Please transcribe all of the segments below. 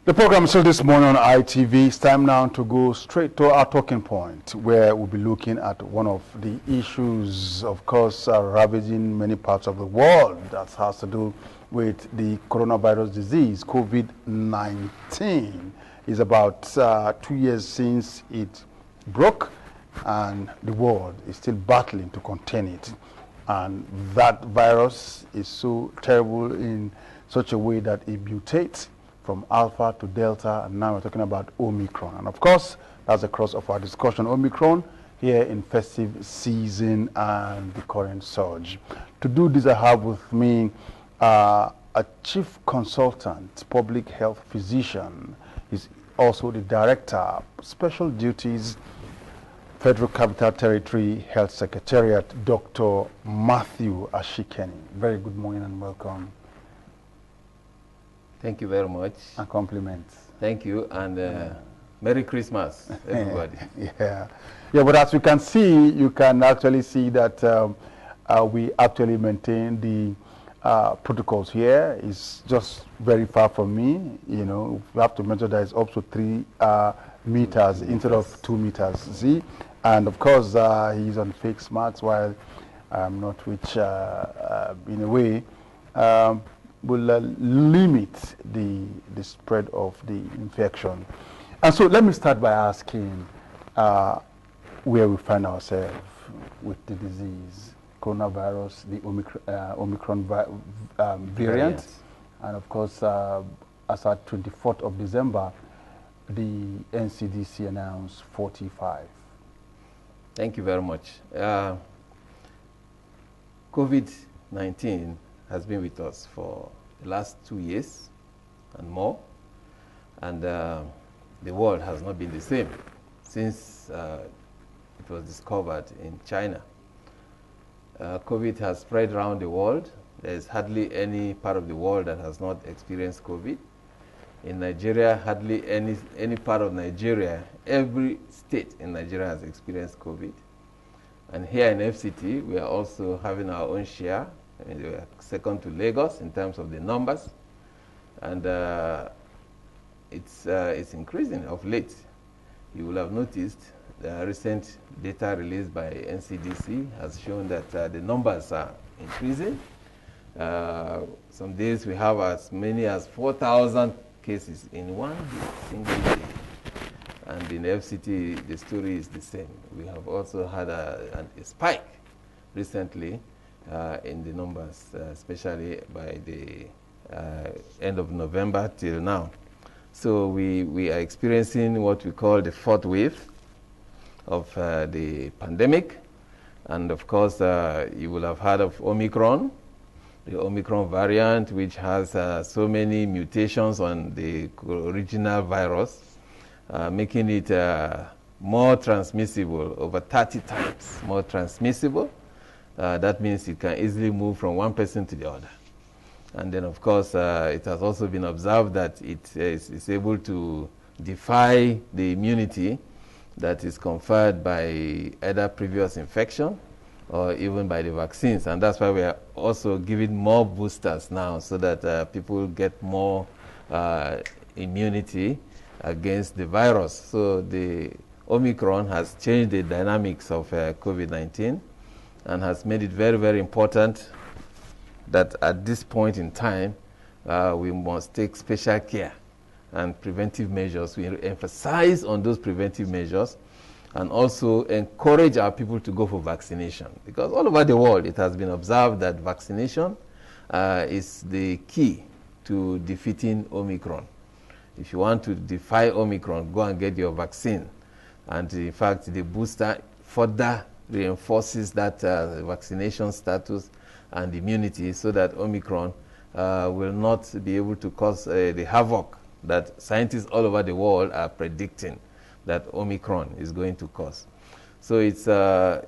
The program is still this morning on ITV. It's time now to go straight to our talking point, where we'll be looking at one of the issues, of course, ravaging many parts of the world that has to do with the coronavirus disease, COVID-19. It's about 2 years since it broke, and the world is still battling to contain it. And that virus is so terrible in such a way that it mutates from Alpha to Delta, and now we're talking about Omicron. And of course, that's the crux of our discussion. Omicron here in festive season and the current surge. To do this, I have with me a chief consultant, public health physician. He's also the director, special duties, Federal Capital Territory Health Secretariat, Dr. Matthew Ashikeni. Very good morning and welcome. Thank you very much. And compliments. Thank you, and Merry Christmas, everybody. Yeah, but as you can see, you can actually see that we actually maintain the protocols here. It's just very far from me. You know, we have to measure that it's up to 3 meters instead of 2 meters. See, and of course he's on face masks while I'm not, which in a way will limit the spread of the infection. And so let me start by asking where we find ourselves with the disease, coronavirus, the Omicron variant, and of course as at 24th of December, the NCDC announced 45. Thank you very much. COVID-19 has been with us for the last 2 years and more, and the world has not been the same since it was discovered in China. COVID has spread around the world. There is hardly any part of the world that has not experienced COVID. In Nigeria, hardly any part of Nigeria, every state in Nigeria has experienced COVID. And here in FCT, we are also having our own share. I mean, we are second to Lagos in terms of the numbers, and it's increasing of late. You will have noticed the recent data released by NCDC has shown that the numbers are increasing. Some days we have as many as 4,000 cases in one single day. And in FCT, the story is the same. We have also had a spike recently in the numbers, especially by the end of November till now. So we are experiencing what we call the fourth wave of the pandemic. And of course, you will have heard of Omicron, the Omicron variant, which has so many mutations on the original virus, making it more transmissible, over 30 times more transmissible. That means it can easily move from one person to the other. And then, of course, it has also been observed that it is able to defy the immunity that is conferred by either previous infection or even by the vaccines. And that's why we are also giving more boosters now so that people get more immunity against the virus. So the Omicron has changed the dynamics of COVID-19 and has made it very, very important that at this point in time, we must take special care and preventive measures. We emphasize on those preventive measures and also encourage our people to go for vaccination. Because all over the world, it has been observed that vaccination is the key to defeating Omicron. If you want to defy Omicron, go and get your vaccine. And in fact, the booster further reinforces that vaccination status and immunity so that Omicron will not be able to cause the havoc that scientists all over the world are predicting that Omicron is going to cause. So it's a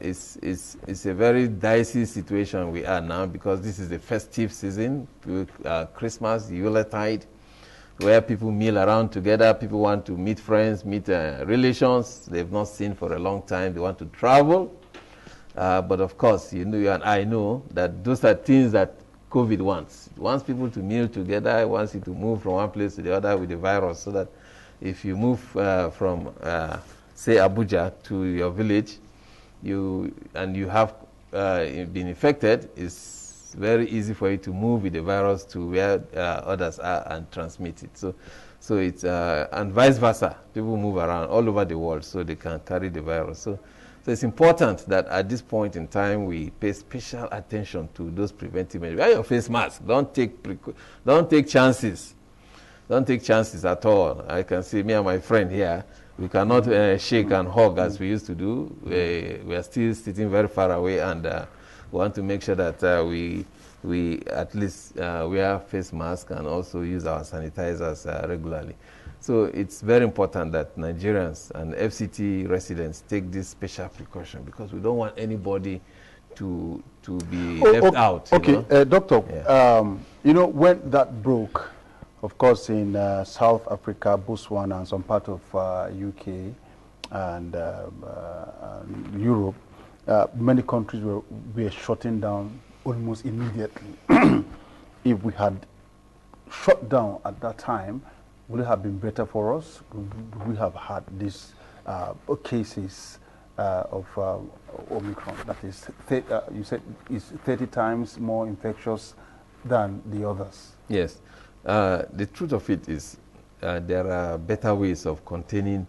very dicey situation we are now, because this is the festive season, Christmas, Yuletide, where people meal around together. People want to meet friends, meet relations they've not seen for a long time. They want to travel. But of course, you and I know that those are things that COVID wants. It wants people to meal together. It wants you to move from one place to the other with the virus, so that if you move from, say, Abuja to your village, you have been infected, it's very easy for you to move with the virus to where others are and transmit it. So it's and vice versa. People move around all over the world, so they can carry the virus. So it's important that at this point in time we pay special attention to those preventive measures. Wear your face mask. Don't take chances. Don't take chances at all. I can see me and my friend here. We cannot shake and hug as we used to do. We are still sitting very far away, and we want to make sure that we at least wear face masks and also use our sanitizers regularly. So it's very important that Nigerians and FCT residents take this special precaution, because we don't want anybody to be left out. Okay, Doctor, yeah. When that broke, of course, in South Africa, Botswana, and some part of UK and Europe, many countries were shutting down almost immediately. If we had shut down at that time, would it have been better for us? Would we have had these cases of Omicron? That is, you said is 30 times more infectious than the others. Yes. The truth of it is there are better ways of containing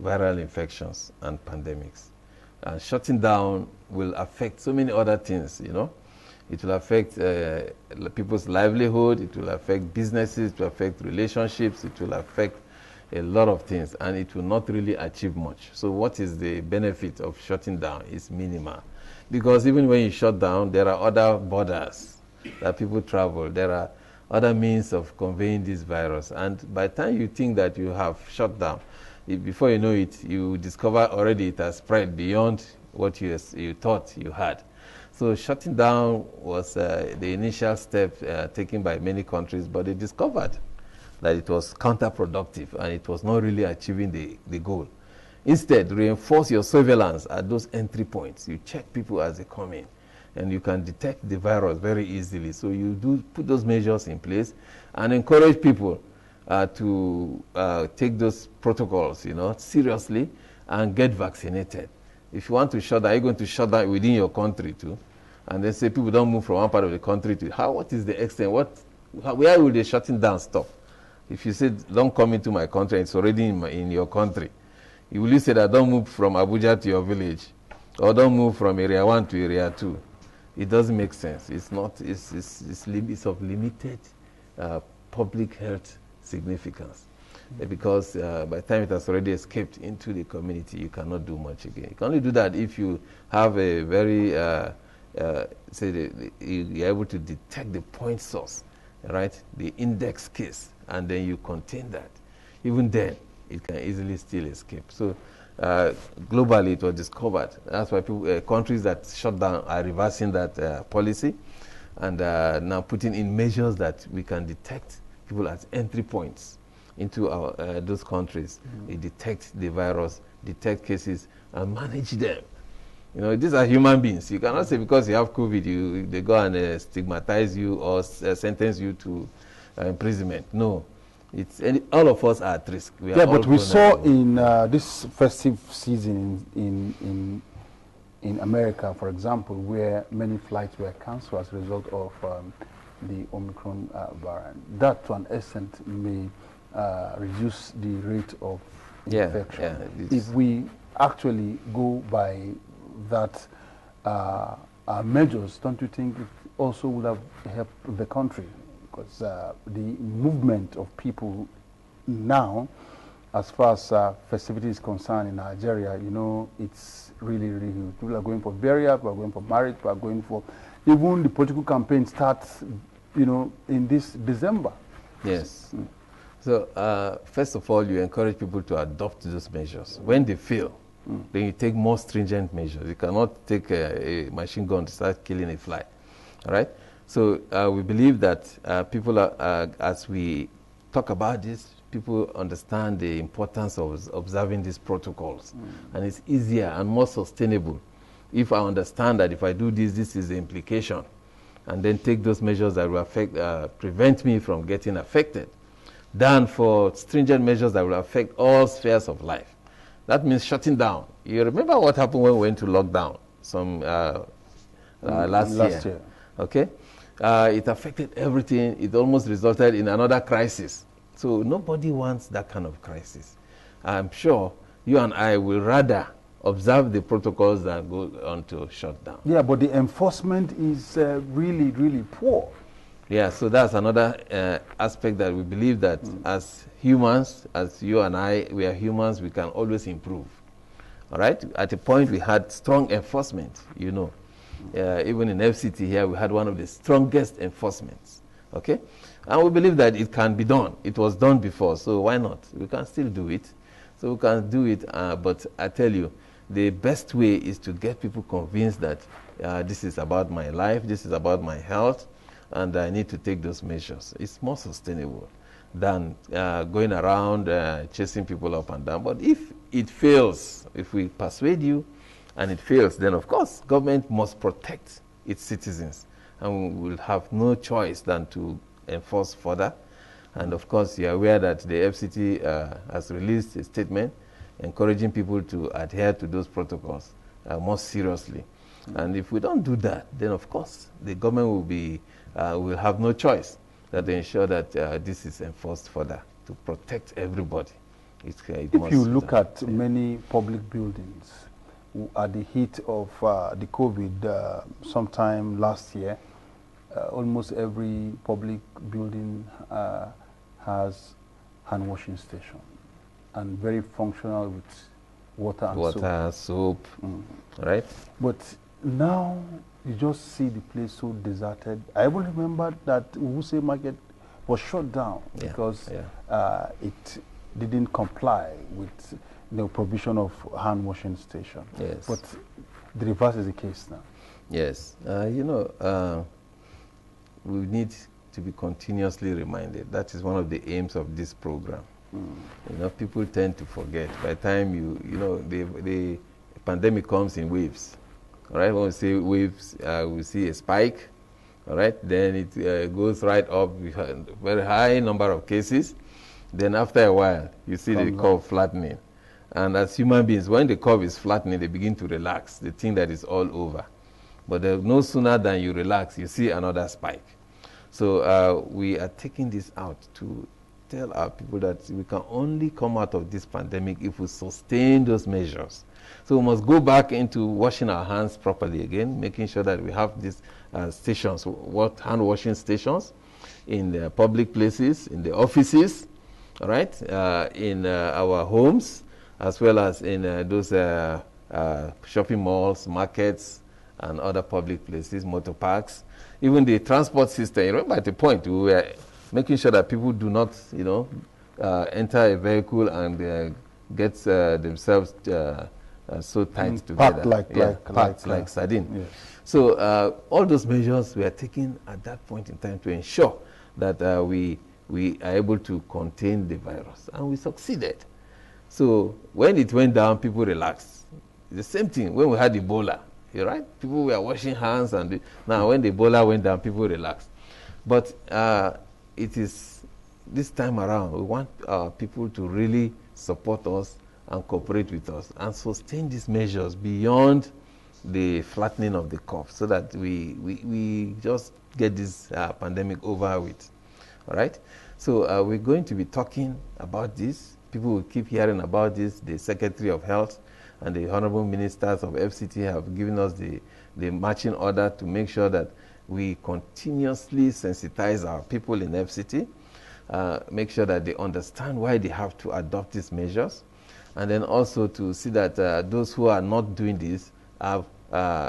viral infections and pandemics. And shutting down will affect so many other things, It will affect people's livelihood, it will affect businesses, it will affect relationships, it will affect a lot of things, and it will not really achieve much. So what is the benefit of shutting down? It's minimal. Because even when you shut down, there are other borders that people travel. There are other means of conveying this virus. And by the time you think that you have shut down, before you know it, you discover already it has spread beyond what you thought you had. So shutting down was the initial step taken by many countries, but they discovered that it was counterproductive and it was not really achieving the goal. Instead, reinforce your surveillance at those entry points. You check people as they come in, and you can detect the virus very easily. So you do put those measures in place and encourage people to take those protocols, seriously, and get vaccinated. If you want to shut down, are you going to shut down within your country too? And then say people don't move from one part of the country to what is the extent? Where will the shutting down stop? If you said don't come into my country, it's already in your country. You will say that don't move from Abuja to your village, or don't move from area 1 to area 2. It doesn't make sense. It's not. It's of limited public health significance. Because by the time it has already escaped into the community, you cannot do much again. You can only do that if you have a very, you're able to detect the point source, right? The index case, and then you contain that. Even then, it can easily still escape. So globally, it was discovered. That's why countries that shut down are reversing that policy, and now putting in measures that we can detect people at entry points into those countries. They detect the virus, detect cases, and manage them. These are human beings. You cannot say because you have COVID, they go and stigmatize you or sentence you to imprisonment. No. All of us are at risk. But we saw in this festive season in America, for example, where many flights were cancelled as a result of the Omicron variant. That, to an extent, may reduce the rate of infection. If we actually go by that measures, don't you think it also would have helped the country? Because the movement of people now, as far as festivity is concerned in Nigeria, it's really, really huge. People are going for burial, people are going for marriage, people are going for... Even the political campaign starts, in this December. Yes. So, first of all, you encourage people to adopt those measures. When they fail, then you take more stringent measures. You cannot take a machine gun to start killing a fly. All right? So we believe that people are, as we talk about this, people understand the importance of observing these protocols. And it's easier and more sustainable if I understand that if I do this, this is the implication. and then take those measures that will prevent me from getting affected, than for stringent measures that will affect all spheres of life. That means shutting down. You remember what happened when we went to lockdown last year? Okay? It affected everything. It almost resulted in another crisis. So nobody wants that kind of crisis. I'm sure you and I will rather observe the protocols than go on to shut down. Yeah, but the enforcement is really, really poor. Yeah, so that's another aspect that we believe that as humans, as you and I, we are humans, we can always improve. All right? At a point, we had strong enforcement, you know. Even in FCT here, we had one of the strongest enforcements. Okay? And we believe that it can be done. It was done before, so why not? We can still do it. So we can do it, but I tell you, the best way is to get people convinced that this is about my life, this is about my health, and I need to take those measures. It's more sustainable than going around chasing people up and down. But if it fails, if we persuade you and it fails, then of course government must protect its citizens, and we will have no choice than to enforce further. And of course, you are aware that the FCT has released a statement encouraging people to adhere to those protocols more seriously. And if we don't do that, then of course the government will have no choice than to ensure that this is enforced further to protect everybody. If you look at many public buildings at the heat of the COVID sometime last year, almost every public building has hand washing station and very functional with water and soap. Right? But now you just see the place so deserted. I even remember that Wuse Market was shut down because it didn't comply with the provision of hand washing station. Yes. But the reverse is the case now. Yes. You know, we need to be continuously reminded. That is one of the aims of this program. You know, people tend to forget. By the time you know, the pandemic comes in waves. All right, when we say waves, we see a spike. All right, then it goes right up with a very high number of cases. Then after a while, you see the curve flattening. And as human beings, when the curve is flattening, they begin to relax. They think that it's all over. But no sooner than you relax, you see another spike. So we are taking this out to tell our people that we can only come out of this pandemic if we sustain those measures. So we must go back into washing our hands properly again, making sure that we have these stations, hand washing stations in the public places, in the offices, all right, in our homes, as well as in those shopping malls, markets, and other public places, motor parks. Even the transport system, you remember at the point we were making sure that people do not, you know, enter a vehicle and get themselves so tight together. Packed like sardine. Yes. So all those measures we are taking at that point in time to ensure that we are able to contain the virus, and we succeeded. So when it went down, people relaxed. The same thing when we had Ebola. You're right? People were washing hands, and now when the Ebola went down, people relaxed. But it is this time around, we want people to really support us and cooperate with us and sustain these measures beyond the flattening of the curve, so that we just get this pandemic over with. All right? So we're going to be talking about this. People will keep hearing about this. The Secretary of Health and the Honorable Ministers of FCT have given us the marching order to make sure that we continuously sensitize our people in FCT, make sure that they understand why they have to adopt these measures, and then also to see that those who are not doing this are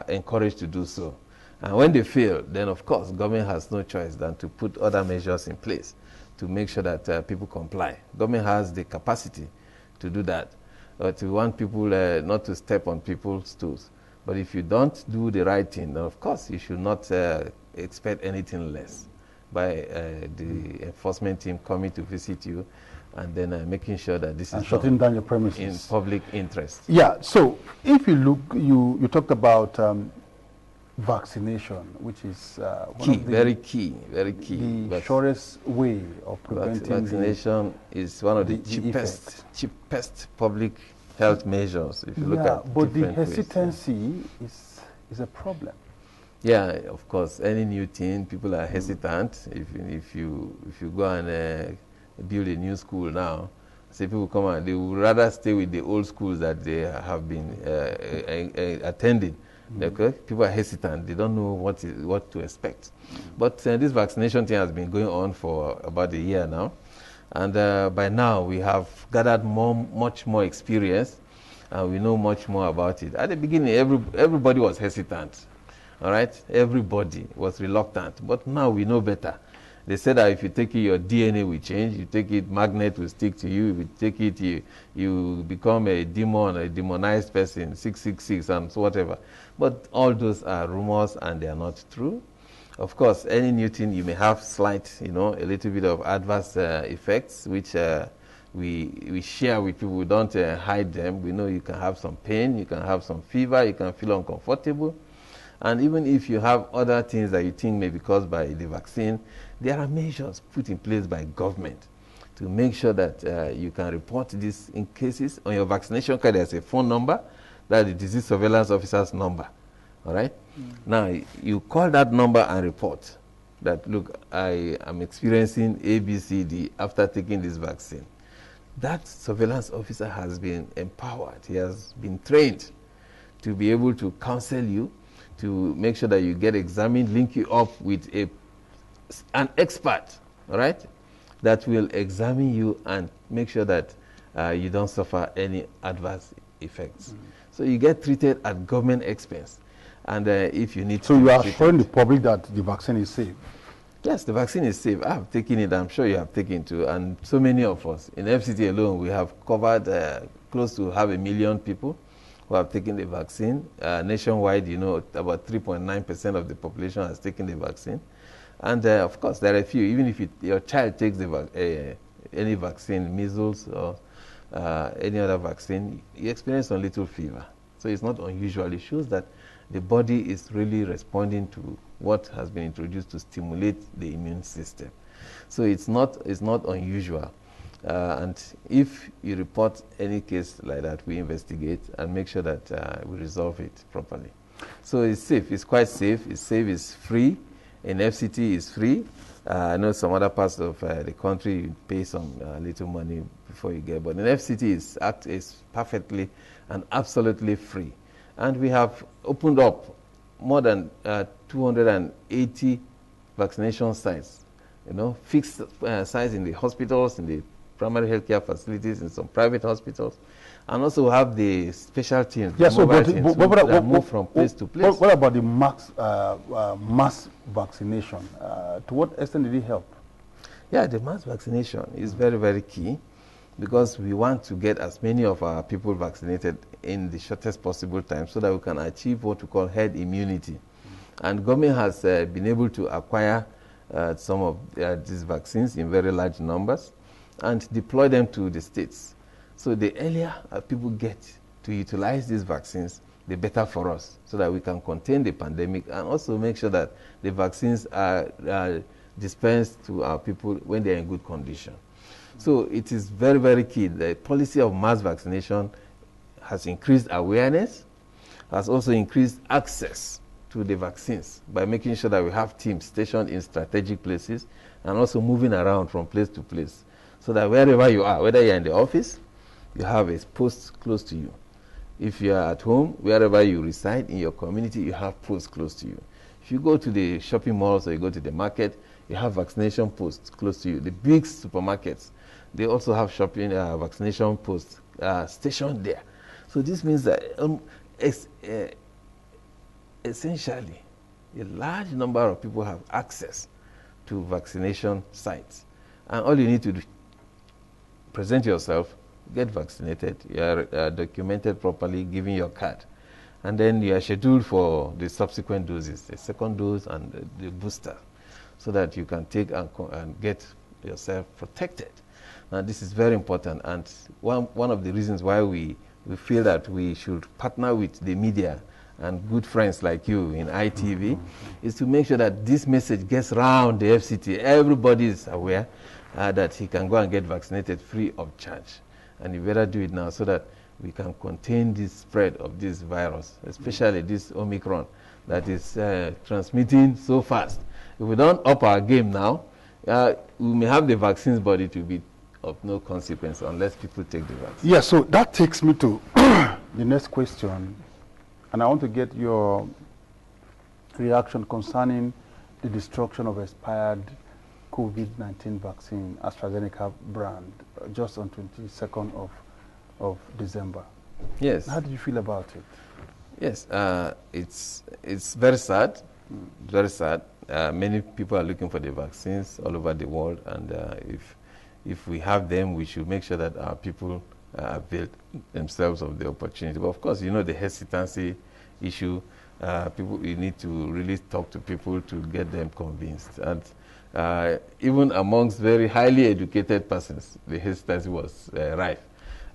encouraged to do so. And when they fail, then of course government has no choice than to put other measures in place to make sure that people comply. Government has the capacity to do that. But we want people not to step on people's toes. But if you don't do the right thing, then of course you should not expect anything less by the enforcement team coming to visit you and then making sure that this is shutting down your premises in public interest. Yeah. So if you look, you talked about vaccination, which is one Key, of the, very key, very key. the surest way of preventing vaccination is one of the cheapest public health measures. If you look at but the different ways, hesitancy is a problem. Yeah, of course. Any new thing, people are hesitant. If you go and build a new school now, say people come and they would rather stay with the old schools that they have been attending. Okay? People are hesitant. They don't know what to expect. But this vaccination thing has been going on for about a year now, and by now we have gathered much more experience, and we know much more about it. At the beginning, everybody was hesitant. All right, everybody was reluctant, but now we know better. They said that if you take it, your DNA will change. You take it, magnet will stick to you. If you take it, you become a demon, a demonized person, 666 and so whatever. But all those are rumors and they are not true. Of course, any new thing, you may have slight, a little bit of adverse effects, which we share with people. We don't hide them. We know you can have some pain, you can have some fever, you can feel uncomfortable. And even if you have other things that you think may be caused by the vaccine, there are measures put in place by government to make sure that you can report this in cases. On your vaccination card, there's a phone number, that's the disease surveillance officer's number. All right? Now, you call that number and report that, look, I am experiencing A, B, C, D after taking this vaccine. That surveillance officer has been empowered. He has been trained to be able to counsel you, to make sure that you get examined, link you up with an expert, all right, that will examine you and make sure that you don't suffer any adverse effects. So you get treated at government expense. And if you need to... So you are assuring the public that the vaccine is safe? Yes, the vaccine is safe. I have taken it. I'm sure you have taken it too. And so many of us. In FCT alone, we have covered close to 500,000 people who have taken the vaccine. Nationwide, about 3.9% of the population has taken the vaccine. And of course, there are a few. Even if your child takes any vaccine, measles or any other vaccine, you experience a little fever. So it's not unusual. It shows that the body is really responding to what has been introduced to stimulate the immune system. So it's not unusual. And if you report any case like that, we investigate and make sure that we resolve it properly. So it's safe. It's quite safe. It's safe. It's free. In FCT, it's free. I know some other parts of the country, you pay some little money before you get. But in FCT, it's perfectly and absolutely free. And we have opened up more than 280 vaccination sites. Fixed sites in the hospitals, in the primary healthcare facilities, in some private hospitals, and also have the special teams, that move from place to place. What about the mass vaccination? To what extent did it help? Yeah, the mass vaccination is very, very key because we want to get as many of our people vaccinated in the shortest possible time so that we can achieve what we call herd immunity. And government has been able to acquire some of these vaccines in very large numbers and deploy them to the states. So the earlier people get to utilize these vaccines, the better for us, so that we can contain the pandemic and also make sure that the vaccines are dispensed to our people when they're in good condition. So it is very, very key. The policy of mass vaccination has increased awareness, has also increased access to the vaccines by making sure that we have teams stationed in strategic places and also moving around from place to place, so that wherever you are, whether you're in the office, you have a post close to you. If you are at home, wherever you reside in your community, you have posts close to you. If you go to the shopping malls or you go to the market, you have vaccination posts close to you. The big supermarkets, they also have vaccination posts stationed there. So this means that essentially, a large number of people have access to vaccination sites. And all you need to do, present yourself, get vaccinated, you are documented properly, giving your card. And then you are scheduled for the subsequent doses, the second dose and the booster, so that you can take and get yourself protected. Now, this is very important. And one of the reasons why we feel that we should partner with the media and good friends like you in ITV, is to make sure that this message gets around the FCT. Everybody is aware that he can go and get vaccinated free of charge. And you better do it now so that we can contain the spread of this virus, especially this Omicron that is transmitting so fast. If we don't up our game now, we may have the vaccines, but it will be of no consequence unless people take the vaccine. Yeah, so that takes me to the next question, and I want to get your reaction concerning the destruction of expired COVID-19 vaccine, AstraZeneca brand, just on 22nd of December. Yes. How did you feel about it? Yes, it's very sad, very sad. Many people are looking for the vaccines all over the world, and if we have them, we should make sure that our people avail themselves of the opportunity. But of course, you know, the hesitancy issue, you need to really talk to people to get them convinced. And even amongst very highly educated persons, the hesitancy was rife.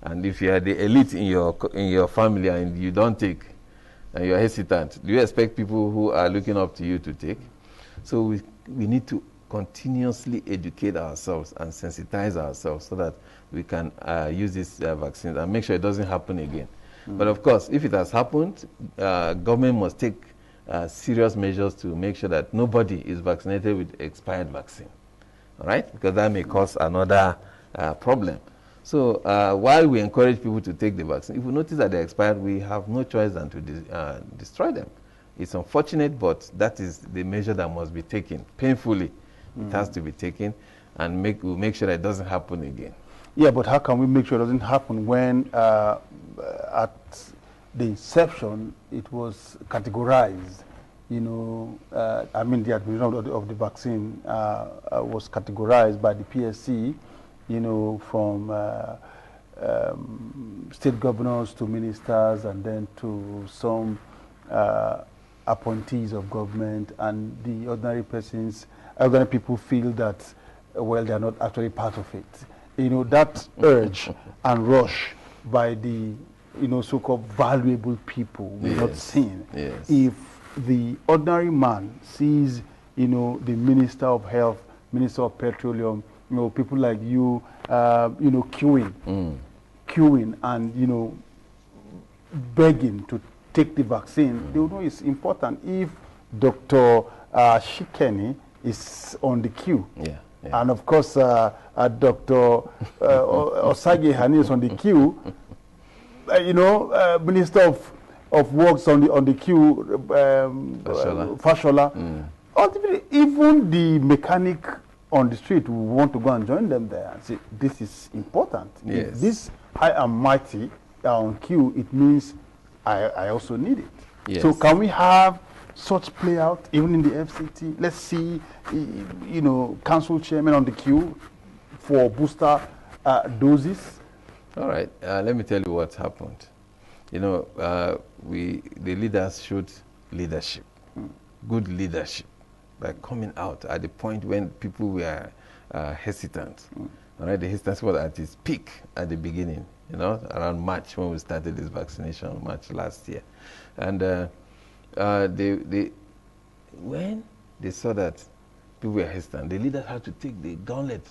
And if you are the elite in your family and you don't take, and you are hesitant, do you expect people who are looking up to you to take? So we need to continuously educate ourselves and sensitize ourselves so that we can use these vaccines and make sure it doesn't happen again. But of course, if it has happened, government must take serious measures to make sure that nobody is vaccinated with expired vaccine, all right? Because that may cause another problem. So while we encourage people to take the vaccine, if we notice that they're expired, we have no choice than to destroy them. It's unfortunate, but that is the measure that must be taken. Painfully, it has to be taken, and we'll make sure that it doesn't happen again. Yeah, but how can we make sure it doesn't happen when at the inception it was categorized? You know, I mean, the administration of the vaccine was categorized by the PSC, you know, from state governors to ministers and then to some appointees of government, and the ordinary people feel that, well, they are not actually part of it. You know, that urge and rush by the, you know, so-called valuable people we're not seeing. Yes. If the ordinary man sees, you know, the Minister of Health, Minister of Petroleum, you know, people like you, you know, queuing and, you know, begging to take the vaccine, they will know it's important. If Dr. Shikeni is on the queue, and of course Dr. Osage Hani is on the queue, you know, Minister of Works on the queue, Fashola. Ultimately, even the mechanic on the street will want to go and join them there and say, this is important. Yes. If this high and mighty are on queue, it means I also need it. Yes. So can we have such play out even in the FCT? Let's see, you know, council chairman on the queue for booster doses. All right, let me tell you what happened. You know, the leaders showed leadership, good leadership, by coming out at the point when people were hesitant. All right, the hesitancy was at its peak at the beginning, you know, around March when we started this vaccination, March last year. And when they saw that people were hesitant, the leaders had to take the gauntlet,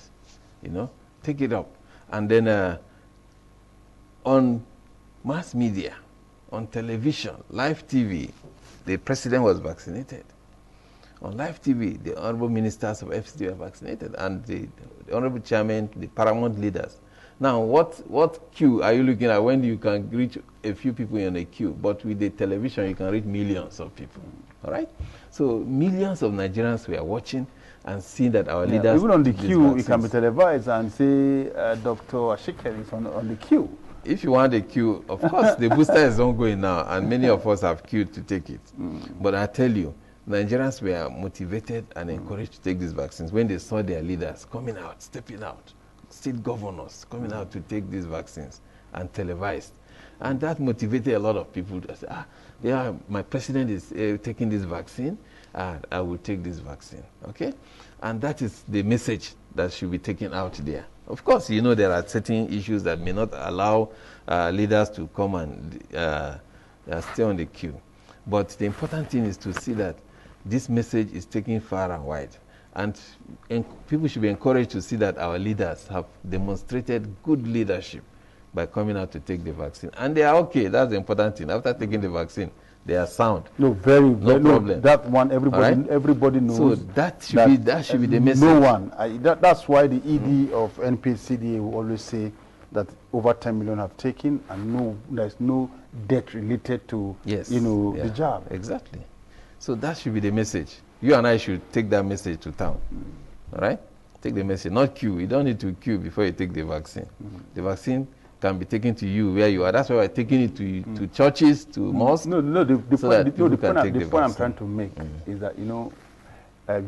you know, take it up. And then on mass media, on television, live TV, the president was vaccinated. On live TV, the honorable ministers of FCT were vaccinated, and the honorable chairman, the paramount leaders. Now, what queue are you looking at when you can reach a few people in a queue? But with the television, you can reach millions of people. All right? So millions of Nigerians were watching and seeing that our leaders... Even on the queue, it can be televised and say Dr. Ashike is on the queue. If you want a queue, of course, the booster is ongoing now, and many of us have queued to take it. But I tell you, Nigerians were motivated and encouraged to take these vaccines when they saw their leaders coming out, stepping out, state governors coming out to take these vaccines and televised. And that motivated a lot of people to say, yeah, my president is taking this vaccine, I will take this vaccine, okay? And that is the message that should be taken out there. Of course, you know, there are certain issues that may not allow leaders to come and stay on the queue. But the important thing is to see that this message is taken far and wide. And people should be encouraged to see that our leaders have demonstrated good leadership by coming out to take the vaccine. And they are okay. That's the important thing. After taking the vaccine, they are sound. No, very no problem. No, that one, everybody, right? Everybody knows. So that should be the message. No one. That's why the ED of NPCDA will always say that over 10 million have taken, and there's no debt related to the jab. Exactly. So that should be the message. You and I should take that message to town. All right? Take the message, not queue. You don't need to queue before you take the vaccine. The vaccine can be taken to you where you are. That's why we're taking it to churches, to mosques. The point I'm trying to make is that,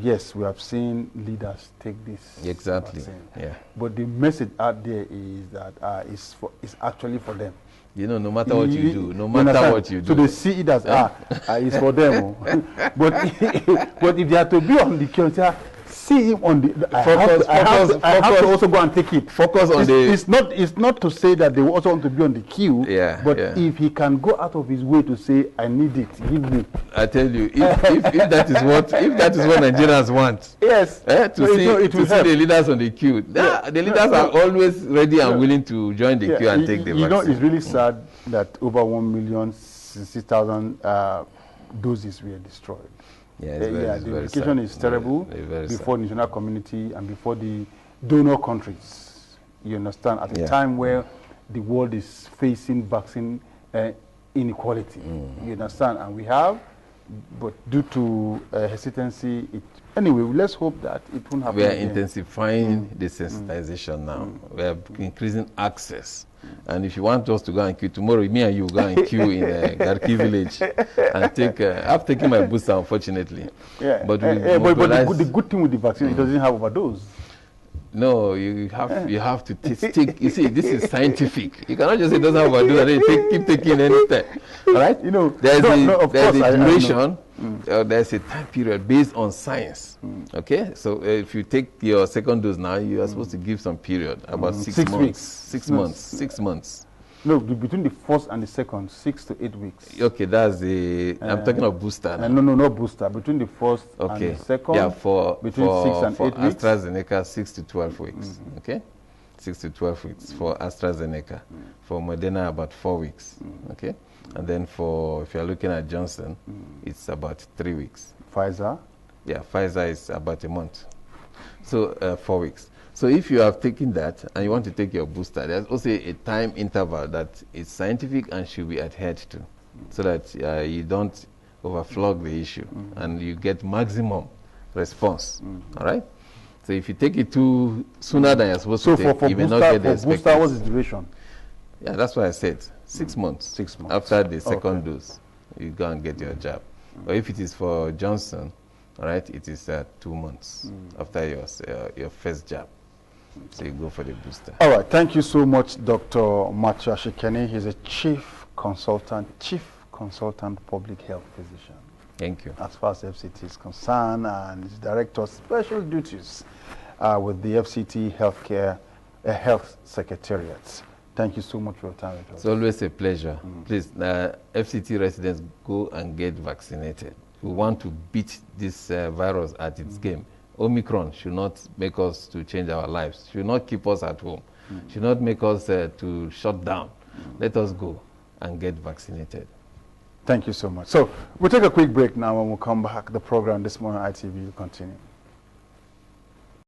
yes, we have seen leaders take this vaccine. Yeah. But the message out there is that it's actually for them. No matter what you do, no matter what you do. So they see it as, it's for them. But if they are to be on the queue, see him on the. I have to also go and take it. Focus on It's not to say that they also want to be on the queue. But if he can go out of his way to say, I need it, give me. I tell you, if that is what Nigerians want. Yes. To see the leaders on the queue. The leaders are always ready and willing to join the queue and take the vaccine. It's really sad that over 1,060,000 doses were destroyed. The education is terrible before the international community and before the donor countries. You understand? At a time where the world is facing vaccine inequality. You understand? And we have, but due to hesitancy, anyway, let's hope that it won't happen. We are intensifying the sensitization now. We are increasing access. And if you want us to go and queue tomorrow, me and you go and queue in Garki village and take. I've taken my booster, unfortunately. But the good thing with the vaccine, it doesn't have overdose. No, you have to take. You see, this is scientific. You cannot just say it doesn't have overdose and then keep taking anything. All right? There's a duration. There's a time period based on science. Okay, so if you take your second dose now, you are supposed to give some period, about 6 months. Weeks. 6 months. 6 months. No, between the first and the second, 6 to 8 weeks. Okay, that's the. I'm talking of booster now. No, not booster. Between the first and the second. Yeah, between 6 and 8 weeks. AstraZeneca, 6 to 12 weeks. Okay, 6 to 12 weeks for AstraZeneca. For Moderna, about 4 weeks. Okay. And then if you're looking at Johnson, it's about 3 weeks. Pfizer? Yeah, Pfizer is about a month. So 4 weeks. So if you have taken that and you want to take your booster, there's also a time interval that is scientific and should be adhered to, so that you don't overflog the issue and you get maximum response. All right? So if you take it too sooner than you're supposed to take, you may not get the expected. Booster, what's the duration? Yeah, that's why I said 6 months. 6 months. After the second dose, you go and get your jab. But if it is for Johnson, all right, it is 2 months after your first jab. So you go for the booster. All right. Thank you so much, Dr. Matthew Ashikene. He's a chief consultant public health physician. Thank you. As far as FCT is concerned, and he's director of special duties with the FCT Health Secretariat. Thank you so much for your time with us. It's always a pleasure. Please, FCT residents, go and get vaccinated. We want to beat this virus at its game. Omicron should not make us to change our lives, should not keep us at home, should not make us to shut down. Let us go and get vaccinated. Thank you so much. So we'll take a quick break now. When we come back, the program This Morning ITV will continue.